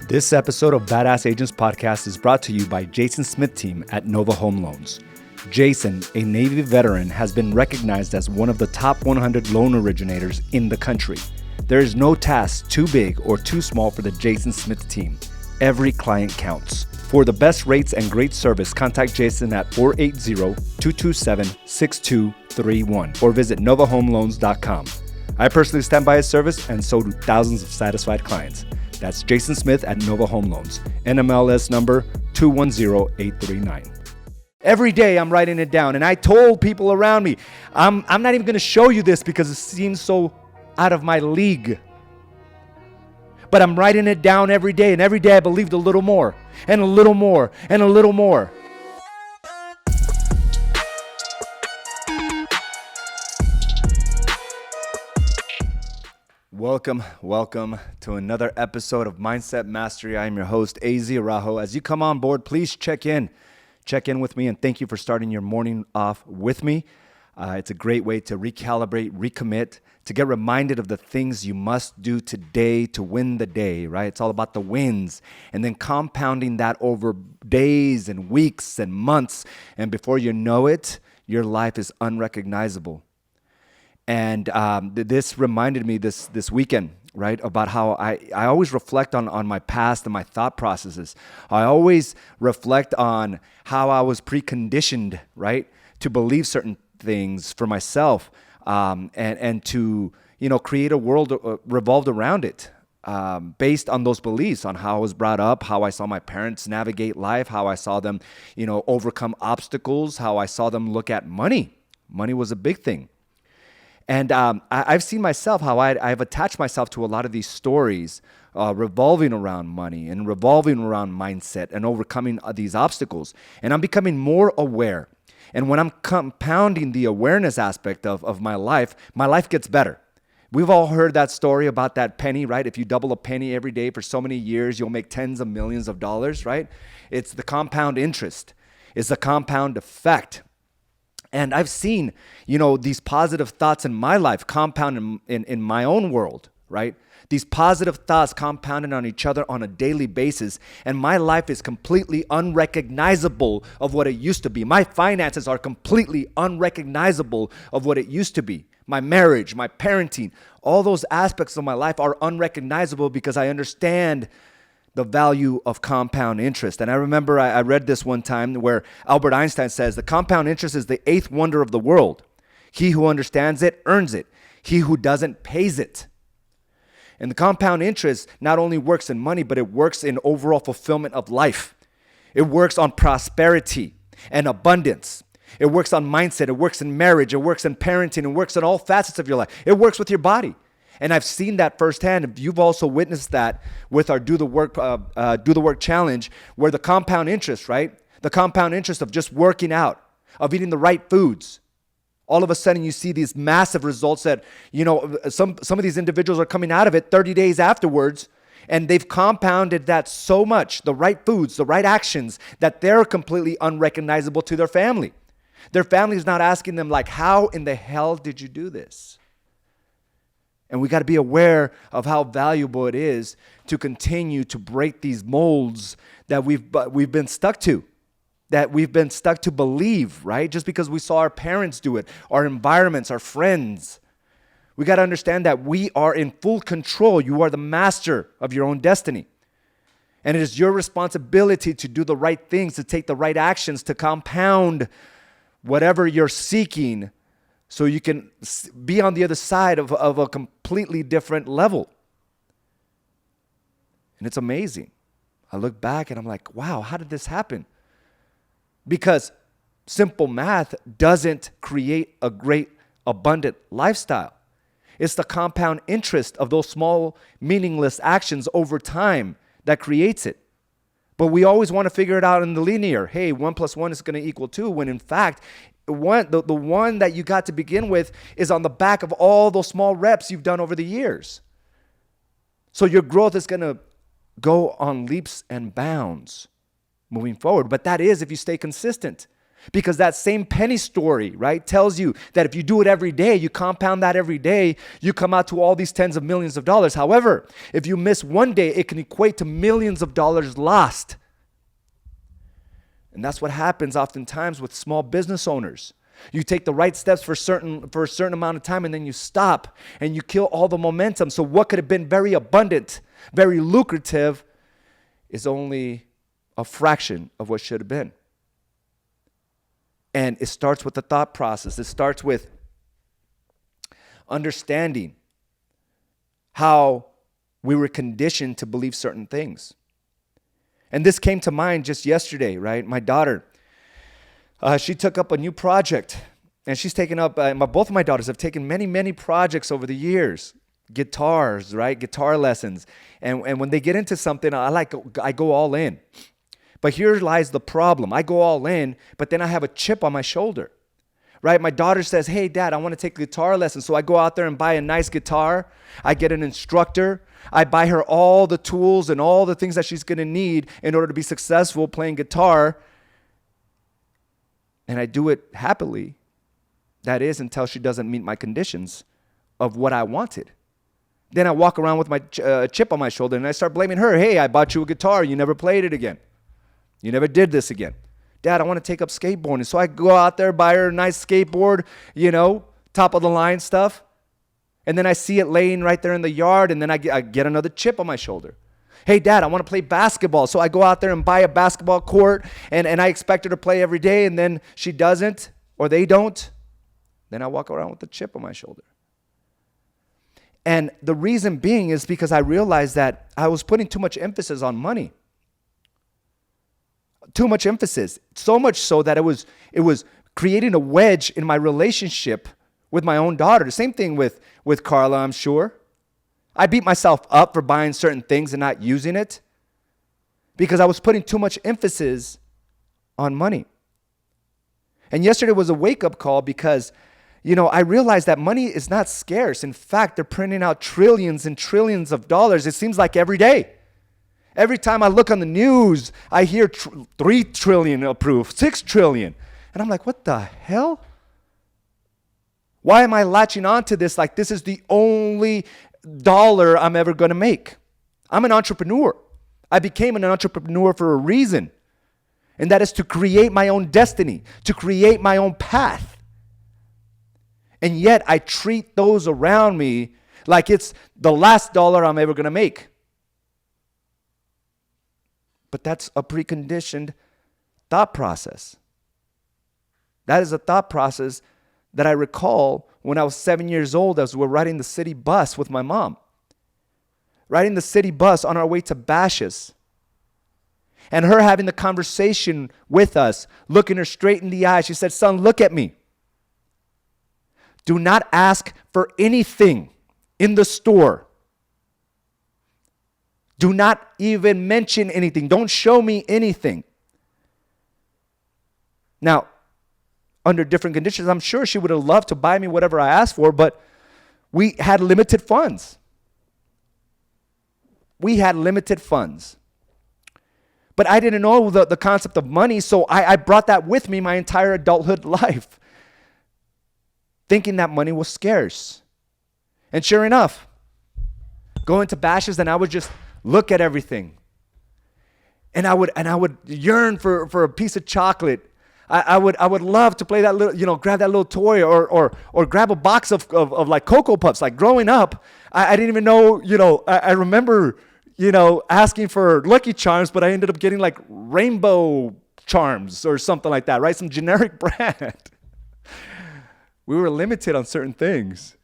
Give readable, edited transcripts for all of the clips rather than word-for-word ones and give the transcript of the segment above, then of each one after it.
This episode of Badass Agents Podcast is brought to you by Jason Smith team at Nova Home Loans. Jason, a Navy veteran, has been recognized as one of the top 100 loan originators in the country. There is no task too big or too small for the Jason Smith team. Every client counts. For the best rates and great service, contact Jason at 480-227-6231 or visit novahomeloans.com. I personally stand by his service, and so do thousands of satisfied clients. That's Jason Smith at Nova Home Loans, NMLS number 210839. Every day I'm writing it down, and I told people around me, I'm not even going to show you this because it seems so out of my league. But I'm writing it down every day, and every day I believed a little more, and a little more, and a little more. Welcome to another episode of Mindset Mastery. I am your host, Araujo. As you come on board, please check in with me, and thank you for starting your morning off with me. It's a great way to recalibrate, recommit, to get reminded of the things you must do today to win the day, right? It's all about the wins, and then compounding that over days and weeks and months, and before you know it, your life is unrecognizable. And this reminded me this weekend, right, about how I always reflect on my past and my thought processes. I always reflect on how I was preconditioned, right, to believe certain things for myself, and to, create a world revolved around it, based on those beliefs, on how I was brought up, how I saw my parents navigate life, how I saw them, overcome obstacles, how I saw them look at money. Money was a big thing. And I've seen myself how I've attached myself to a lot of these stories revolving around money and revolving around mindset and overcoming these obstacles. And I'm becoming more aware. And when I'm compounding the awareness aspect of my life gets better. We've all heard that story about that penny, right? If you double a penny every day for so many years, you'll make tens of millions of dollars, right? It's the compound interest. It's the compound effect. And I've seen, these positive thoughts in my life compound in my own world, right? These positive thoughts compounding on each other on a daily basis. And my life is completely unrecognizable of what it used to be. My finances are completely unrecognizable of what it used to be. My marriage, my parenting, all those aspects of my life are unrecognizable because I understand the value of compound interest. And I remember I read this one time where Albert Einstein says, the compound interest is the eighth wonder of the world. He who understands it earns it. He who doesn't pays it. And the compound interest not only works in money, but it works in overall fulfillment of life. It works on prosperity and abundance. It works on mindset. It works in marriage. It works in parenting. It works in all facets of your life. It works with your body. And I've seen that firsthand. You've also witnessed that with our Do the Work challenge, where the compound interest, right? The compound interest of just working out, of eating the right foods. All of a sudden, you see these massive results that, some of these individuals are coming out of it 30 days afterwards, and they've compounded that so much, the right foods, the right actions, that they're completely unrecognizable to their family. Their family is not asking them, like, how in the hell did you do this? And we got to be aware of how valuable it is to continue to break these molds that we've been stuck to, that we've been stuck to believe, right? Just because we saw our parents do it, our environments, our friends. We got to understand that we are in full control. You are the master of your own destiny. And it is your responsibility to do the right things, to take the right actions, to compound whatever you're seeking, so you can be on the other side of a completely different level. And it's amazing. I look back and I'm like, wow, how did this happen? Because simple math doesn't create a great, abundant lifestyle. It's the compound interest of those small, meaningless actions over time that creates it. But we always want to figure it out in the linear. Hey, 1 + 1 is going to equal 2, when in fact, the one that you got to begin with is on the back of all those small reps you've done over the years. So your growth is going to go on leaps and bounds moving forward. But that is if you stay consistent. Because that same penny story, right, tells you that if you do it every day, you compound that every day, you come out to all these tens of millions of dollars. However, if you miss one day, it can equate to millions of dollars lost. And that's what happens oftentimes with small business owners. You take the right steps for a certain amount of time, and then you stop and you kill all the momentum. So what could have been very abundant, very lucrative, is only a fraction of what should have been. And it starts with the thought process. It starts with understanding how we were conditioned to believe certain things. And this came to mind just yesterday, right? My daughter, she took up a new project. And she's taken up, both of my daughters have taken many, many projects over the years. Guitars, right? Guitar lessons. And when they get into something, I go all in. But here lies the problem. I go all in, but then I have a chip on my shoulder, right? My daughter says, hey, Dad, I want to take guitar lessons. So I go out there and buy a nice guitar. I get an instructor. I buy her all the tools and all the things that she's going to need in order to be successful playing guitar. And I do it happily. That is until she doesn't meet my conditions of what I wanted. Then I walk around with my chip on my shoulder and I start blaming her. Hey, I bought you a guitar. You never played it again. You never did this again. Dad, I want to take up skateboarding. So I go out there, buy her a nice skateboard, top of the line stuff. And then I see it laying right there in the yard, and then I get another chip on my shoulder. Hey, Dad, I want to play basketball. So I go out there and buy a basketball court, and I expect her to play every day, and then she doesn't, or they don't. Then I walk around with a chip on my shoulder. And the reason being is because I realized that I was putting too much emphasis on money. Too much emphasis. So much so that it was creating a wedge in my relationship with my own daughter. The same thing with Carla, I'm sure. I beat myself up for buying certain things and not using it because I was putting too much emphasis on money. And yesterday was a wake-up call because, I realized that money is not scarce. In fact, they're printing out trillions and trillions of dollars. It seems like every day. Every time I look on the news, I hear 3 trillion approved, 6 trillion. And I'm like, what the hell? Why am I latching on to this like this is the only dollar I'm ever going to make? I'm an entrepreneur. I became an entrepreneur for a reason. And that is to create my own destiny, to create my own path. And yet I treat those around me like it's the last dollar I'm ever going to make. But that's a preconditioned thought process. That is a thought process that I recall when I was 7 years old as we were riding the city bus with my mom. Riding the city bus on our way to Bashes. And her having the conversation with us, looking her straight in the eye. She said, son, look at me. Do not ask for anything in the store. Do not even mention anything. Don't show me anything. Now, under different conditions, I'm sure she would have loved to buy me whatever I asked for, but we had limited funds. But I didn't know the concept of money, so I brought that with me my entire adulthood life, thinking that money was scarce. And sure enough, going to Bashes, and I would just look at everything. And I would yearn for a piece of chocolate. I would love to play that little, grab that little toy or grab a box of like Cocoa Puffs. Like growing up, I didn't even know, I remember, asking for Lucky Charms, but I ended up getting like Rainbow Charms or something like that, right? Some generic brand. We were limited on certain things.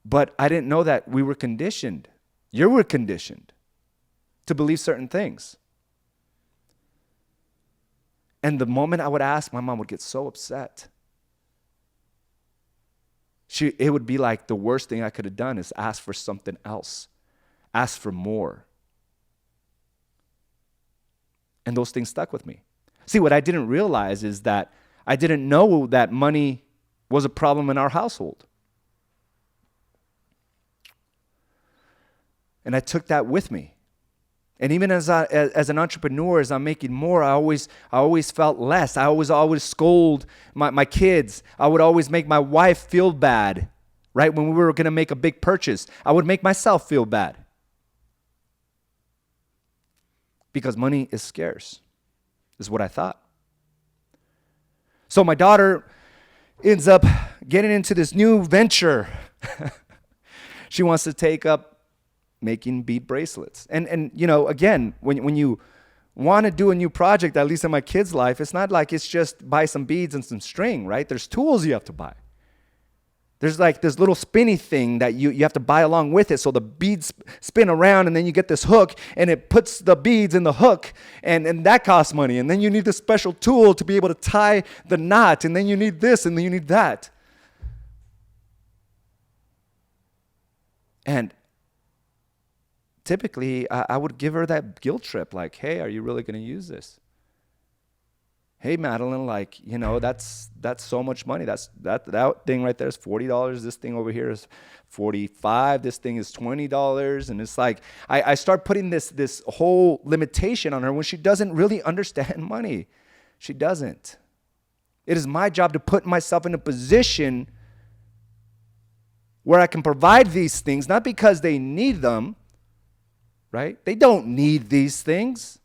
But I didn't know that we were conditioned. You were conditioned to believe certain things. And the moment I would ask, my mom would get so upset. It would be like the worst thing I could have done is ask for something else. Ask for more. And those things stuck with me. See, what I didn't realize is that I didn't know that money was a problem in our household. And I took that with me And even as an entrepreneur, as I'm making more, I always felt less. I always scold my kids. I would always make my wife feel bad, right? When we were going to make a big purchase, I would make myself feel bad. Because money is scarce, is what I thought. So my daughter ends up getting into this new venture. She wants to take up making bead bracelets. And you know, again, when you want to do a new project, at least in my kid's life, it's not like it's just buy some beads and some string, right? There's tools you have to buy. There's like this little spinny thing that you have to buy along with it. So the beads spin around and then you get this hook and it puts the beads in the hook and that costs money. And then you need this special tool to be able to tie the knot. And then you need this and then you need that. And typically, I would give her that guilt trip, like, hey, are you really going to use this? Hey, Madeline, like, you know, that's so much money. That thing right there is $40. This thing over here is $45. This thing is $20. And it's like, I start putting this whole limitation on her when she doesn't really understand money. She doesn't. It is my job to put myself in a position where I can provide these things, not because they need them, right? They don't need these things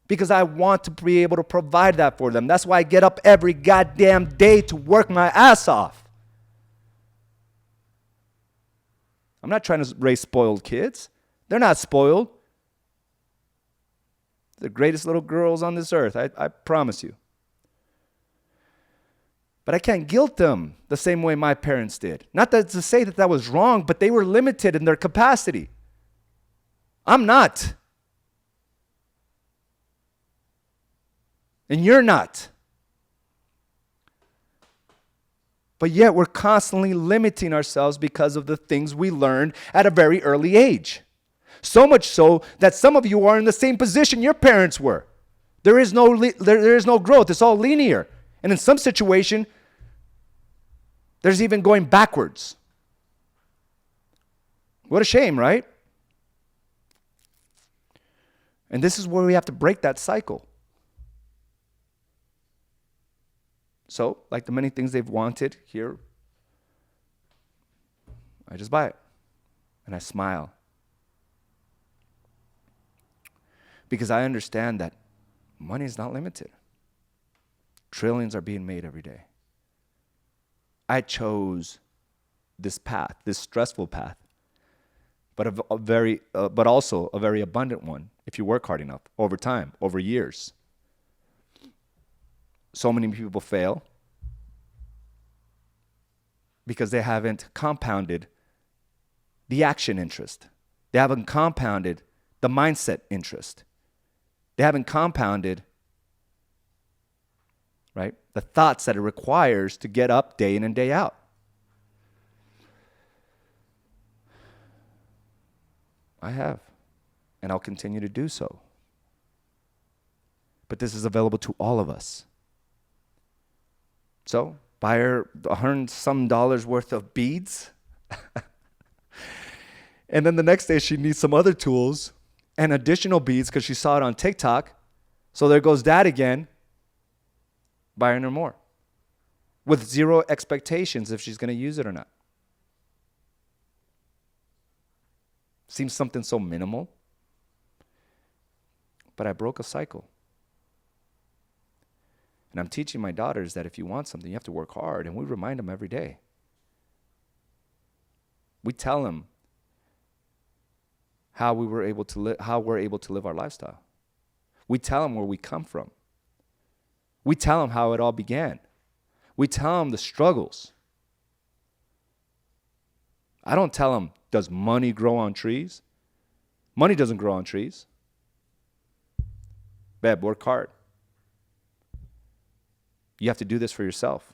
because I want to be able to provide that for them. That's why I get up every goddamn day to work my ass off. I'm not trying to raise spoiled kids. They're not spoiled. They're the greatest little girls on this earth, I promise you. But I can't guilt them the same way my parents did. Not that to say that was wrong, but they were limited in their capacity. I'm not. And you're not. But yet we're constantly limiting ourselves because of the things we learned at a very early age. So much so that some of you are in the same position your parents were. There is no growth. It's all linear. And in some situation, there's even going backwards. What a shame, right? And this is where we have to break that cycle. So, like the many things they've wanted here, I just buy it. And I smile. Because I understand that money is not limited. Trillions are being made every day. I chose this path, this stressful path, but also a very abundant one if you work hard enough over time, over years. So many people fail because they haven't compounded the action interest. They haven't compounded the mindset interest. They haven't compounded, right, the thoughts that it requires to get up day in and day out. I have, and I'll continue to do so. But this is available to all of us. So, buy her $100-some worth of beads. And then the next day she needs some other tools and additional beads because she saw it on TikTok. So there goes that again. Buying her more. With zero expectations if she's going to use it or not. Seems something so minimal. But I broke a cycle. And I'm teaching my daughters that if you want something, you have to work hard. And we remind them every day. We tell them how we're able to live our lifestyle. We tell them where we come from. We tell them how it all began. We tell them the struggles. I don't tell them, does money grow on trees? Money doesn't grow on trees. Babe, work hard. You have to do this for yourself.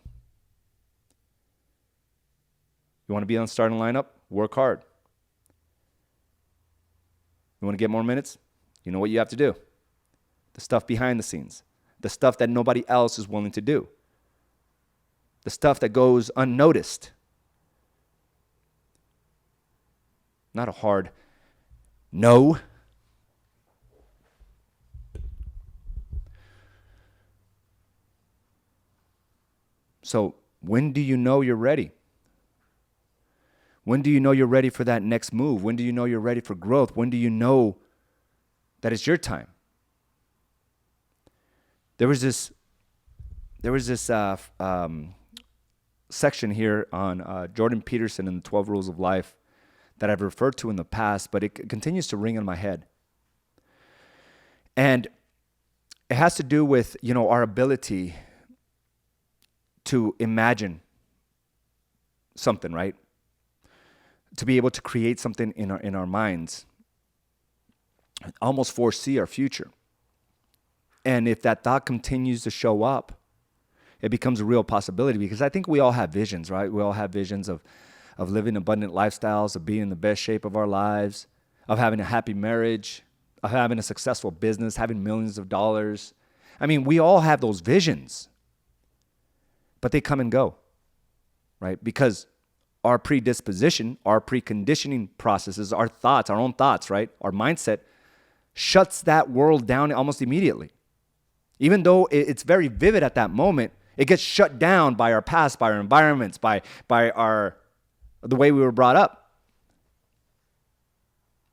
You want to be on the starting lineup? Work hard. You want to get more minutes? You know what you have to do. The stuff behind the scenes. The stuff that nobody else is willing to do. The stuff that goes unnoticed. Not a hard no. So when do you know you're ready? When do you know you're ready for that next move? When do you know you're ready for growth? When do you know that it's your time? There was this section here on Jordan Peterson and the 12 Rules of Life that I've referred to in the past, but it continues to ring in my head. And it has to do with, our ability to imagine something, right? To be able to create something in our minds, almost foresee our future. And if that thought continues to show up, it becomes a real possibility, because I think we all have visions, right? We all have visions of living abundant lifestyles, of being in the best shape of our lives, of having a happy marriage, of having a successful business, having millions of dollars. I mean, we all have those visions, but they come and go, right? Because our predisposition, our preconditioning processes, our thoughts, our own thoughts, right? Our mindset shuts that world down almost immediately. Even though it's very vivid at that moment, it gets shut down by our past, by our environments, by the way we were brought up,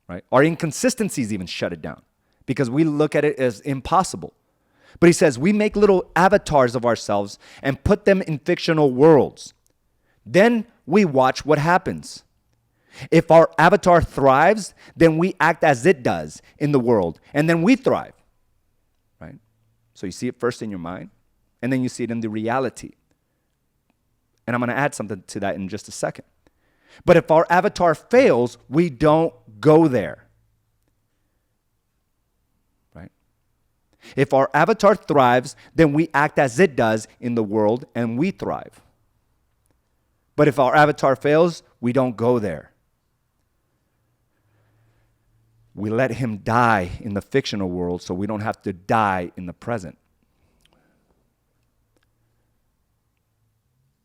right? Our inconsistencies even shut it down because we look at it as impossible. But he says we make little avatars of ourselves and put them in fictional worlds. Then we watch what happens. If our avatar thrives, then we act as it does in the world, and then we thrive, right? So you see it first in your mind, and then you see it in the reality. And I'm going to add something to that in just a second. But if our avatar fails, we don't go there, right? If our avatar thrives, then we act as it does in the world, and we thrive. But if our avatar fails, we don't go there. We let him die in the fictional world so we don't have to die in the present.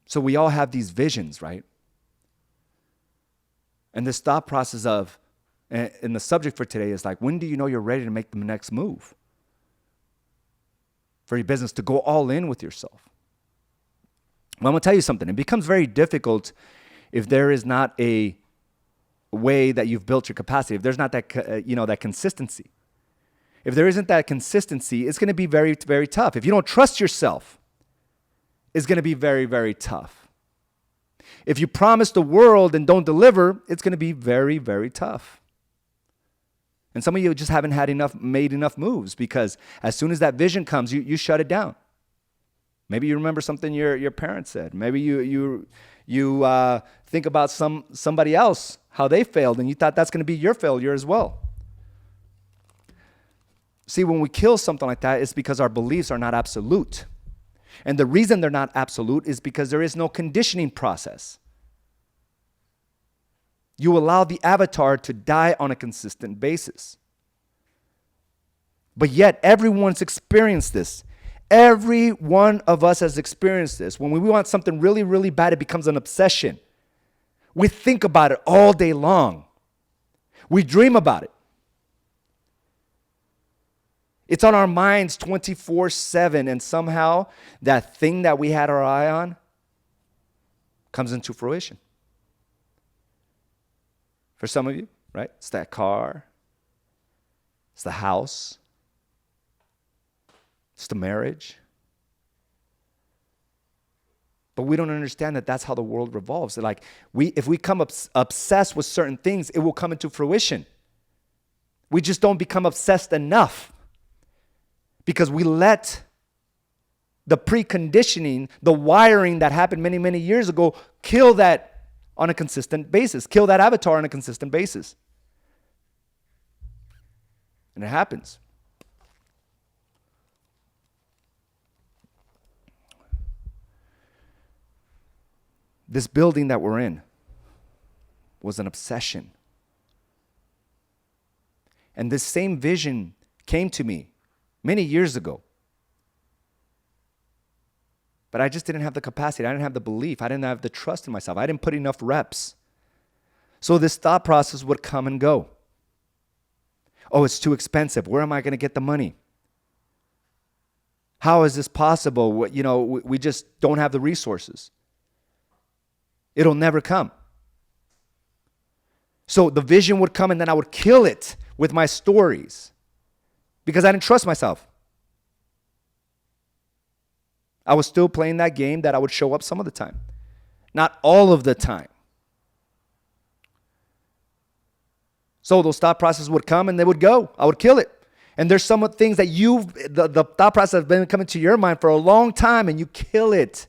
So we all have these visions, right? And this thought process and the subject for today is like, when do you know you're ready to make the next move for your business, to go all in with yourself? Well, I'm going to tell you something. It becomes very difficult if there is not a way that you've built your capacity, if there's not that, that consistency. If there isn't that consistency, it's going to be very, very tough. If you don't trust yourself, it's going to be very, very tough. If you promise the world and don't deliver, it's going to be very, very tough. And some of you just haven't made enough moves, because as soon as that vision comes, you shut it down. Maybe you remember something your parents said. Maybe you think about somebody else, how they failed, and you thought that's going to be your failure as well. See, when we kill something like that, it's because our beliefs are not absolute. And the reason they're not absolute is because there is no conditioning process. You allow the avatar to die on a consistent basis. But yet, everyone's experienced this. Every one of us has experienced this. When we want something really, really bad, it becomes an obsession. We think about it all day long. We dream about it. It's on our minds 24/7, and somehow that thing that we had our eye on comes into fruition. For some of you, right? It's that car. It's the house. It's the marriage. But we don't understand that that's how the world revolves. Like if we come obsessed with certain things, it will come into fruition. We just don't become obsessed enough because we let the preconditioning, the wiring that happened many, many years ago, kill that on a consistent basis, kill that avatar on a consistent basis. And it happens. This building that we're in was an obsession. And this same vision came to me many years ago. But I just didn't have the capacity. I didn't have the belief. I didn't have the trust in myself. I didn't put enough reps. So this thought process would come and go. Oh, it's too expensive. Where am I going to get the money? How is this possible? We just don't have the resources. It'll never come. So the vision would come and then I would kill it with my stories because I didn't trust myself. I was still playing that game that I would show up some of the time. Not all of the time. So those thought processes would come and they would go. I would kill it. And there's some things that the thought process has been coming to your mind for a long time and you kill it.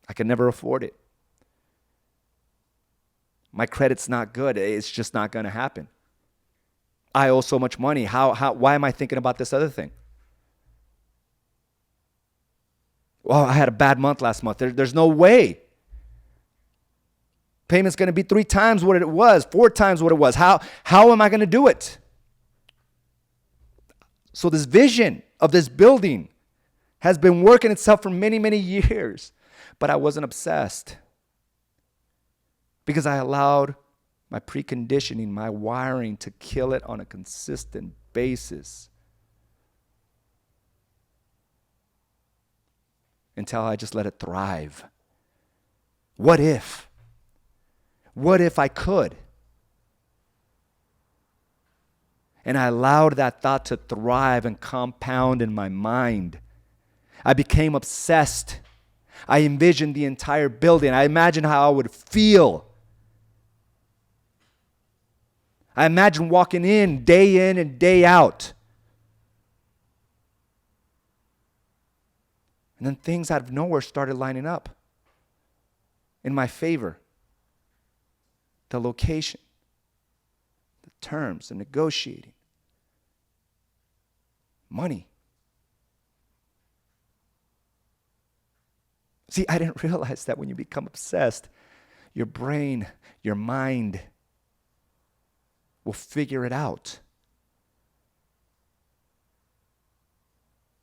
I can never afford it. My credit's not good. It's just not going to happen. I owe so much money. Why am I thinking about this other thing? Well, I had a bad month last month. There's no way. Payment's going to be 3 times what it was, 4 times what it was. How am I going to do it? So this vision of this building has been working itself for many, many years. But I wasn't obsessed because I allowed my preconditioning, my wiring to kill it on a consistent basis until I just let it thrive. What if? What if I could? And I allowed that thought to thrive and compound in my mind. I became obsessed. I envisioned the entire building. I imagined how I would feel. I imagined walking in and day out. And then things out of nowhere started lining up in my favor. The location, the terms, the negotiating, money. See, I didn't realize that when you become obsessed, your brain, your mind will figure it out.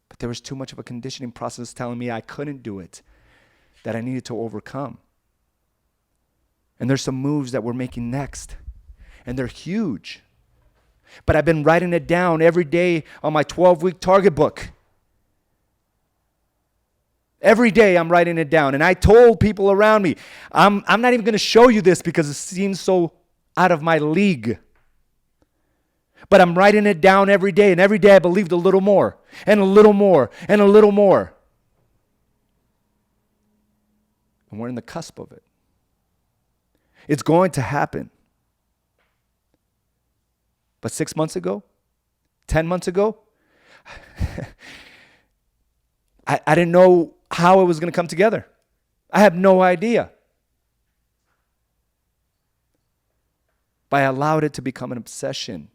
But there was too much of a conditioning process telling me I couldn't do it, that I needed to overcome. And there's some moves that we're making next, and they're huge. But I've been writing it down every day on my 12-week target book. Every day I'm writing it down. And I told people around me, I'm not even going to show you this because it seems so out of my league. But I'm writing it down every day. And every day I believed a little more and a little more and a little more. And we're in the cusp of it. It's going to happen. But 6 months ago, 10 months ago, I didn't know how it was going to come together. I have no idea. But I allowed it to become an obsession.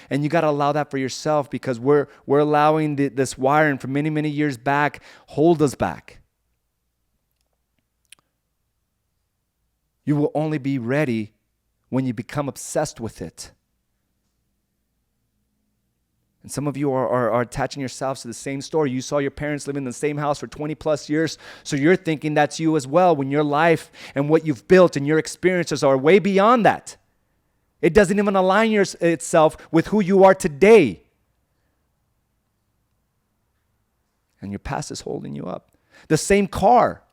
And you got to allow that for yourself because we're allowing this wiring from many, many years back hold us back. You will only be ready when you become obsessed with it. And some of you are attaching yourselves to the same story. You saw your parents living in the same house for 20 plus years, so you're thinking that's you as well when your life and what you've built and your experiences are way beyond that. It doesn't even align itself with who you are today. And your past is holding you up. The same car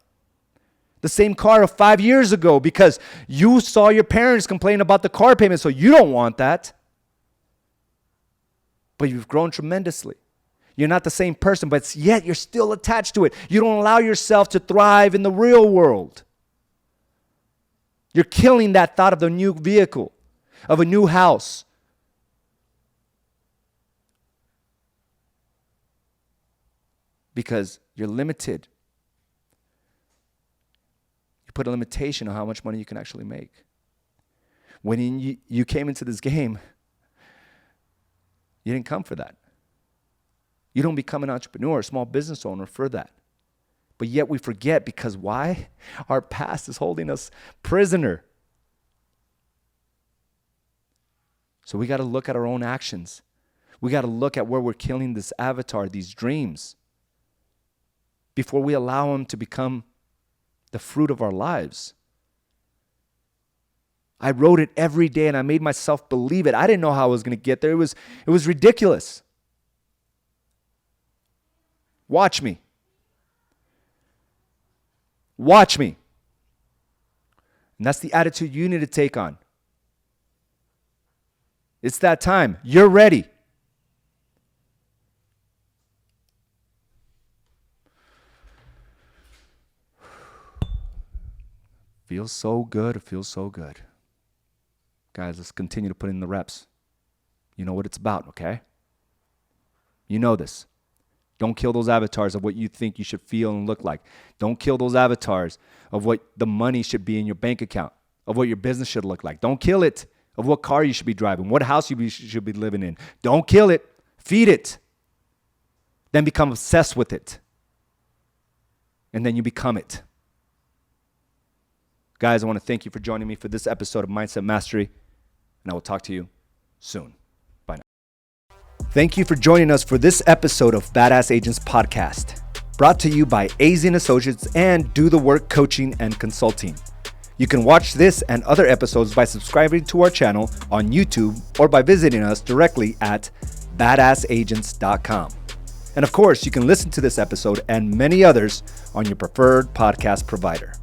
of 5 years ago because you saw your parents complain about the car payment, so you don't want that. But you've grown tremendously. You're not the same person, but yet you're still attached to it. You don't allow yourself to thrive in the real world. You're killing that thought of the new vehicle, of a new house. Because you're limited. You put a limitation on how much money you can actually make. When you came into this game, you didn't come for that. You don't become an entrepreneur, a small business owner for that. But yet we forget because why? Our past is holding us prisoner. So we got to look at our own actions. We got to look at where we're killing this avatar, these dreams, before we allow them to become the fruit of our lives. I wrote it every day and I made myself believe it. I didn't know how I was going to get there. It was ridiculous. Watch me. Watch me. And that's the attitude you need to take on. It's that time. You're ready. Feels so good. It feels so good. Guys, let's continue to put in the reps. You know what it's about, okay? You know this. Don't kill those avatars of what you think you should feel and look like. Don't kill those avatars of what the money should be in your bank account, of what your business should look like. Don't kill it of what car you should be driving, what house you should be living in. Don't kill it. Feed it. Then become obsessed with it. And then you become it. Guys, I want to thank you for joining me for this episode of Mindset Mastery, and I will talk to you soon. Bye now. Thank you for joining us for this episode of Badass Agents Podcast, brought to you by AZ & Associates and Do the Work Coaching and Consulting. You can watch this and other episodes by subscribing to our channel on YouTube or by visiting us directly at badassagents.com. And of course, you can listen to this episode and many others on your preferred podcast provider.